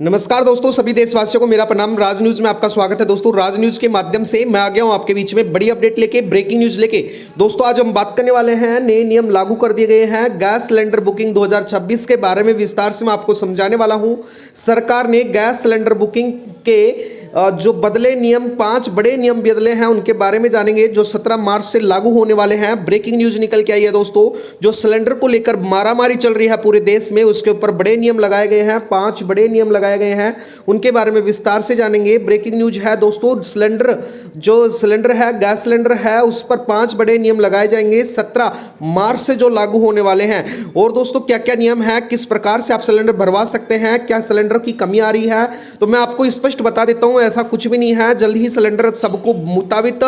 नमस्कार दोस्तों, सभी देशवासियों को मेरा प्रणाम। राज न्यूज में आपका स्वागत है। दोस्तों, राज न्यूज के माध्यम से मैं आ गया हूं आपके बीच में बड़ी अपडेट लेके, ब्रेकिंग न्यूज लेके। दोस्तों, आज हम बात करने वाले हैं, नए नियम लागू कर दिए गए हैं गैस सिलेंडर बुकिंग 2026 के बारे में विस्तार से मैं आपको समझाने वाला हूं। सरकार ने गैस सिलेंडर बुकिंग के जो बदले नियम, 5 बड़े नियम बदले हैं, उनके बारे में जानेंगे जो 17 मार्च से लागू होने वाले हैं। ब्रेकिंग न्यूज निकल के आई है दोस्तों, जो सिलेंडर को लेकर मारामारी चल रही है पूरे देश में, उसके ऊपर बड़े नियम लगाए गए हैं। 5 बड़े नियम लगाए गए हैं, उनके बारे में विस्तार से जानेंगे। ब्रेकिंग न्यूज है दोस्तों, सिलेंडर है, गैस सिलेंडर है, उस पर 5 बड़े नियम लगाए जाएंगे 17 मार्च से जो लागू होने वाले हैं। और दोस्तों, क्या क्या नियम है, किस प्रकार से आप सिलेंडर भरवा सकते हैं, क्या सिलेंडर की कमी आ रही है, तो मैं आपको स्पष्ट बता देता हूं। ऐसा कुछ भी नहीं है, जल्द ही सिलेंडर सबको मुताबिक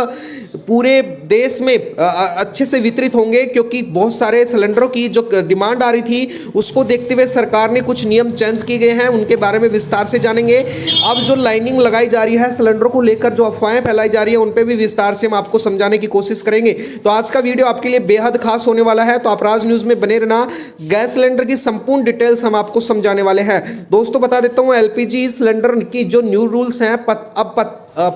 पूरे देश में अच्छे से वितरित होंगे, क्योंकि बहुत सारे सिलेंडरों की जो डिमांड आ रही थी उसको देखते हुए सरकार ने कुछ नियम चेंज किए गए हैं, उनके बारे में विस्तार से जानेंगे। अब जो लाइनिंग लगाई जा रही है सिलेंडरों को लेकर, जो अफवाहें फैलाई जा रही है, उन पर भी विस्तार से हम आपको समझाने की कोशिश करेंगे। तो आज का वीडियो आपके लिए बेहद खास होने वाला है, तो आप राज न्यूज में बने रहना। गैस सिलेंडर की संपूर्ण डिटेल्स हम आपको समझाने वाले हैं। दोस्तों, बता देता हूं, एलपीजी सिलेंडर की जो न्यू रूल्स हैं, अब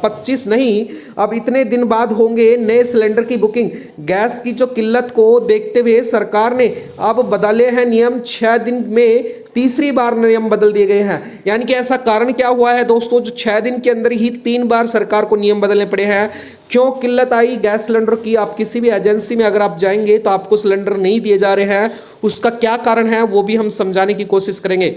25 नहीं, अब इतने दिन बाद होंगे नए सिलेंडर की बुकिंग। गैस की जो किल्लत को देखते हुए सरकार ने अब बदले हैं नियम। 6 दिन में तीसरी बार नियम बदल दिए गए हैं। यानी कि ऐसा कारण क्या हुआ है दोस्तों, जो 6 दिन के अंदर ही 3 बार सरकार को नियम बदलने पड़े हैं। क्यों किल्लत आई गैस सिलेंडर की? आप किसी भी एजेंसी में अगर आप जाएंगे तो आपको सिलेंडर नहीं दिए जा रहे हैं, उसका क्या कारण है वो भी हम समझाने की कोशिश करेंगे।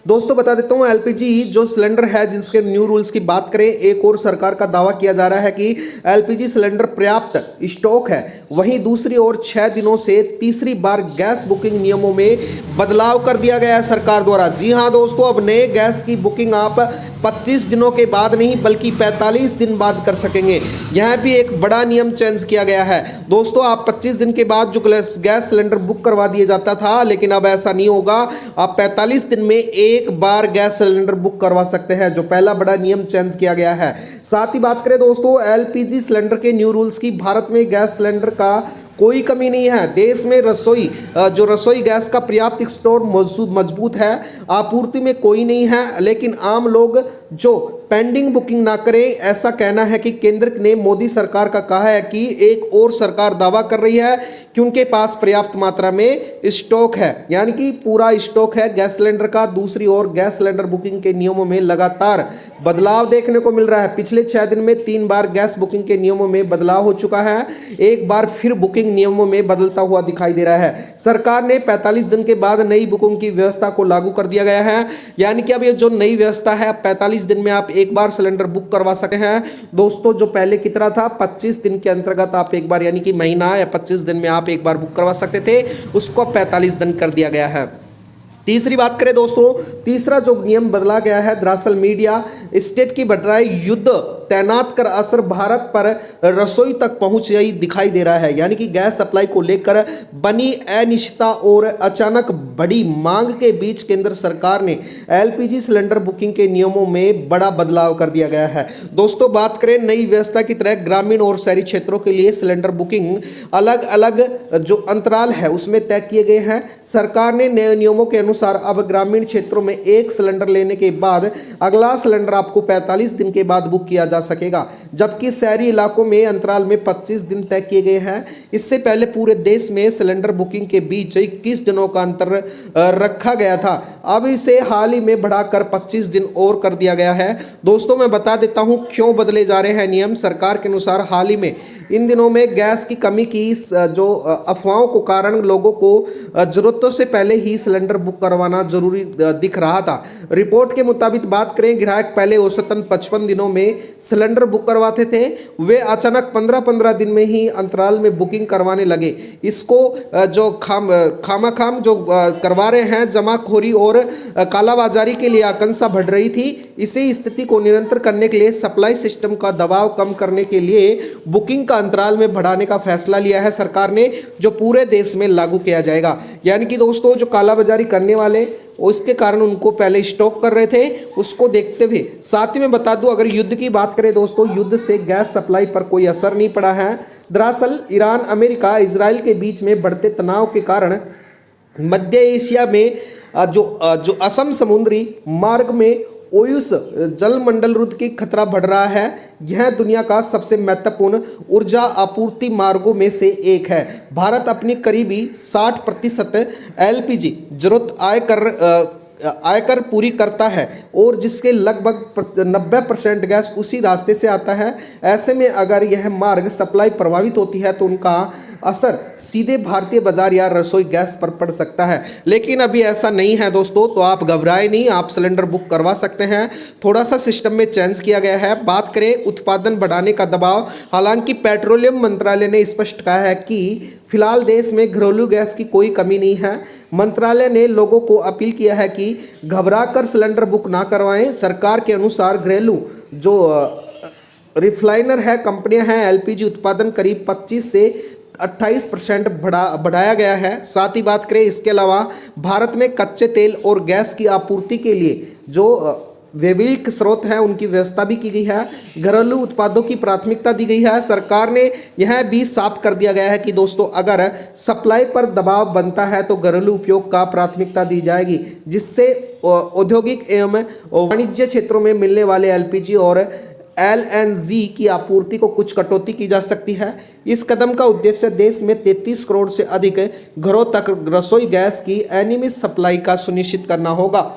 दोस्तों, बता देता हूं, एलपीजी जो सिलेंडर है, जिसके न्यू रूल्स की बात करें, एक और सरकार का दावा किया जा रहा है कि एलपीजी सिलेंडर पर्याप्त स्टॉक है। वहीं दूसरी ओर 6 दिनों से तीसरी बार गैस बुकिंग नियमों में बदलाव कर दिया गया है सरकार द्वारा। जी हां दोस्तों, अब नए गैस की बुकिंग आप 25 दिनों के बाद नहीं बल्कि 45 दिन बाद कर सकेंगे। यह भी एक बड़ा नियम चेंज किया गया है दोस्तों। आप 25 दिन के बाद जो गैस सिलेंडर बुक करवा दिया जाता था, लेकिन अब ऐसा नहीं होगा। आप 45 दिन में एक बार गैस सिलेंडर बुक करवा सकते हैं, जो पहला बड़ा नियम चेंज किया गया है। साथ ही बात करें दोस्तों, एलपीजी सिलेंडर के न्यू रूल्स की, भारत में गैस सिलेंडर का कोई कमी नहीं है। देश में रसोई गैस का पर्याप्त स्टोर मजबूत है, आपूर्ति में कोई नहीं है। लेकिन आम लोग जो पेंडिंग बुकिंग ना करें, ऐसा कहना है कि केंद्र ने मोदी सरकार का कहा है कि एक और सरकार दावा कर रही है कि उनके पास पर्याप्त मात्रा में स्टॉक है, यानी कि पूरा स्टॉक है गैस सिलेंडर का। दूसरी ओर गैस सिलेंडर बुकिंग के नियमों में लगातार बदलाव देखने को मिल रहा है। पिछले 6 दिन में 3 बार गैस बुकिंग के नियमों में बदलाव हो चुका है, एक बार फिर बुकिंग नियमों में बदलता हुआ दिखाई दे रहा है। सरकार ने 45 दिन के बाद नई बुकिंग की व्यवस्था को लागू कर दिया गया है, यानी कि अब ये जो नई व्यवस्था है, 45 दिन में आप एक बार सिलेंडर बुक करवा सकते हैं दोस्तों। जो पहले की तरह था, 25 दिन के अंतर्गत आप एक बार, यानी कि महीना या 25 दिन में आप एक बार बुक करवा सकते थे, उसको 45 दिन कर दिया गया है। तीसरी बात करें दोस्तों, तीसरा जो नियम बदला गया है, दरअसल मीडिया स्टेट की बढ़ रहा है युद्ध तैनात कर असर भारत पर रसोई तक पहुंच गई दिखाई दे रहा है। यानी कि गैस सप्लाई को लेकर बनी अनिश्चितता और अचानक बड़ी मांग के बीच केंद्र सरकार ने एलपीजी सिलेंडर बुकिंग के नियमों में बड़ा बदलाव कर दिया गया है। दोस्तों, बात करें नई व्यवस्था की तरह, ग्रामीण और शहरी क्षेत्रों के लिए सिलेंडर बुकिंग अलग अलग जो अंतराल है उसमें तय किए गए हैं। सरकार ने नए नियमों के अनुसार अब ग्रामीण क्षेत्रों में एक सिलेंडर लेने के बाद अगला सिलेंडर आपको 45 दिन के बाद बुक किया जा सकेगा, जबकि शहरी इलाकों में अंतराल में 25 दिन तय किए गए हैं। इससे पहले पूरे देश में सिलेंडर बुकिंग के बीच 21 दिनों का अंतर रखा गया था, अब इसे हाल ही में बढ़ाकर 25 दिन और कर दिया गया है। दोस्तों, मैं बता देता हूं क्यों बदले जा रहे हैं नियम। सरकार के अनुसार हाल ही में इन दिनों में गैस की कमी की जो अफवाहों को कारण लोगों को जरूरतों से पहले ही सिलेंडर बुक करवाना जरूरी दिख रहा था। रिपोर्ट के मुताबिक बात करें, ग्राहक पहले औसतन 55 दिनों में सिलेंडर बुक करवाते थे, वे अचानक 15-15 दिन में ही अंतराल में बुकिंग करवाने लगे। इसको जो खामाखाम जो करवा रहे हैं, जमाखोरी और कालाबाजारी के लिए आशंका बढ़ रही थी। इसी स्थिति को निरंतर करने के लिए सप्लाई सिस्टम का दबाव कम करने के लिए बुकिंग का अंतराल में बढ़ाने का फैसला लिया है सरकार ने, जो पूरे देश में लागू किया जाएगा। यानी कि दोस्तों, जो कालाबाजारी करने वाले उसके कारण उनको पहले स्टॉक कर रहे थे, उसको देखते हुए। साथ ही में बता दूं, अगर युद्ध की बात करें दोस्तों, युद्ध से गैस सप्लाई पर कोई असर नहीं पड़ा है। दरअसल ईरान, अमेरिका, इजराइल के बीच में बढ़ते तनाव के कारण मध्य एशिया में जो असम समुद्री मार्ग में ओयुस जलमंडल की खतरा बढ़ रहा है। यह दुनिया का सबसे महत्वपूर्ण ऊर्जा आपूर्ति मार्गों में से एक है। भारत अपनी करीबी 60% एलपीजी जरूरत आयकर पूरी करता है और जिसके लगभग 90% गैस उसी रास्ते से आता है। ऐसे में अगर यह मार्ग सप्लाई प्रभावित होती है तो उनका असर सीधे भारतीय बाजार या रसोई गैस पर पड़ सकता है। लेकिन अभी ऐसा नहीं है दोस्तों, तो आप घबराएं नहीं, आप सिलेंडर बुक करवा सकते हैं। थोड़ा सा सिस्टम में चेंज किया गया है। बात करें उत्पादन बढ़ाने का दबाव, हालांकि पेट्रोलियम मंत्रालय ने स्पष्ट कहा है कि फिलहाल देश में घरेलू गैस की कोई कमी नहीं है। मंत्रालय ने लोगों को अपील किया है कि घबराकर सिलेंडर बुक ना करवाएं। सरकार के अनुसार घरेलू जो रिफाइनर है कंपनियां हैं, एलपीजी उत्पादन करीब 25 से 28% बढ़ाया गया है। साथ ही बात करें इसके अलावा भारत में कच्चे तेल और गैस की आपूर्ति के लिए जो वैश्विक स्रोत हैं उनकी व्यवस्था भी की गई है। घरेलू उत्पादों की प्राथमिकता दी गई है। सरकार ने यह भी साफ कर दिया गया है कि दोस्तों अगर सप्लाई पर दबाव बनता है तो घरेलू उपयोग का प्राथमिकता दी जाएगी, जिससे औद्योगिक एवं वाणिज्य क्षेत्रों में मिलने वाले एलपीजी और एलएनजी की आपूर्ति को कुछ कटौती की जा सकती है। इस कदम का उद्देश्य देश में 33 करोड़ से अधिक घरों तक रसोई गैस की अनियमित सप्लाई का सुनिश्चित करना होगा।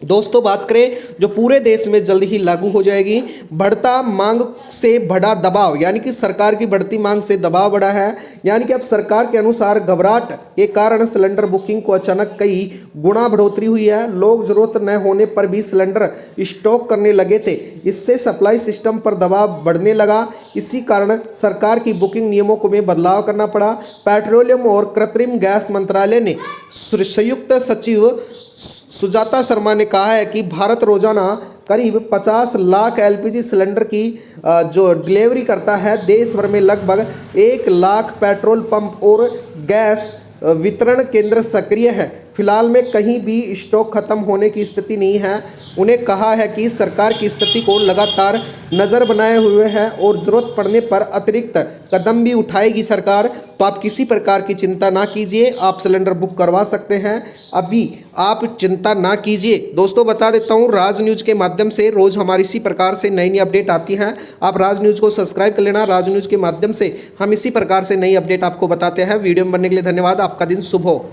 दोस्तों बात करें जो पूरे देश में जल्द ही लागू हो जाएगी। बढ़ता मांग से बढ़ा दबाव, यानी कि सरकार की बढ़ती मांग से दबाव बढ़ा है। यानी कि अब सरकार के अनुसार घबराहट के कारण सिलेंडर बुकिंग को अचानक कई गुना बढ़ोतरी हुई है। लोग जरूरत न होने पर भी सिलेंडर स्टॉक करने लगे थे। इससे सप्लाई सिस्टम पर दबाव बढ़ने लगा। इसी कारण सरकार की बुकिंग नियमों को में बदलाव करना पड़ा। पेट्रोलियम और कृत्रिम गैस मंत्रालय ने संयुक्त सचिव सुजाता शर्मा ने कहा है कि भारत रोजाना करीब 50 लाख एलपीजी सिलेंडर की जो डिलीवरी करता है। देश भर में लगभग 1 लाख पेट्रोल पंप और गैस वितरण केंद्र सक्रिय है। फिलहाल में कहीं भी स्टॉक खत्म होने की स्थिति नहीं है। उन्हें कहा है कि सरकार की स्थिति को लगातार नज़र बनाए हुए है और ज़रूरत पड़ने पर अतिरिक्त कदम भी उठाएगी सरकार। तो आप किसी प्रकार की चिंता ना कीजिए, आप सिलेंडर बुक करवा सकते हैं। अभी आप चिंता ना कीजिए। दोस्तों बता देता हूँ, राज न्यूज़ के माध्यम से रोज़ हमारी इसी प्रकार से नई नई अपडेट आती हैं। आप राज न्यूज़ को सब्सक्राइब कर लेना। राज न्यूज़ के माध्यम से हम इसी प्रकार से नई अपडेट आपको बताते हैं। वीडियो में बनने के लिए धन्यवाद। आपका दिन शुभ हो।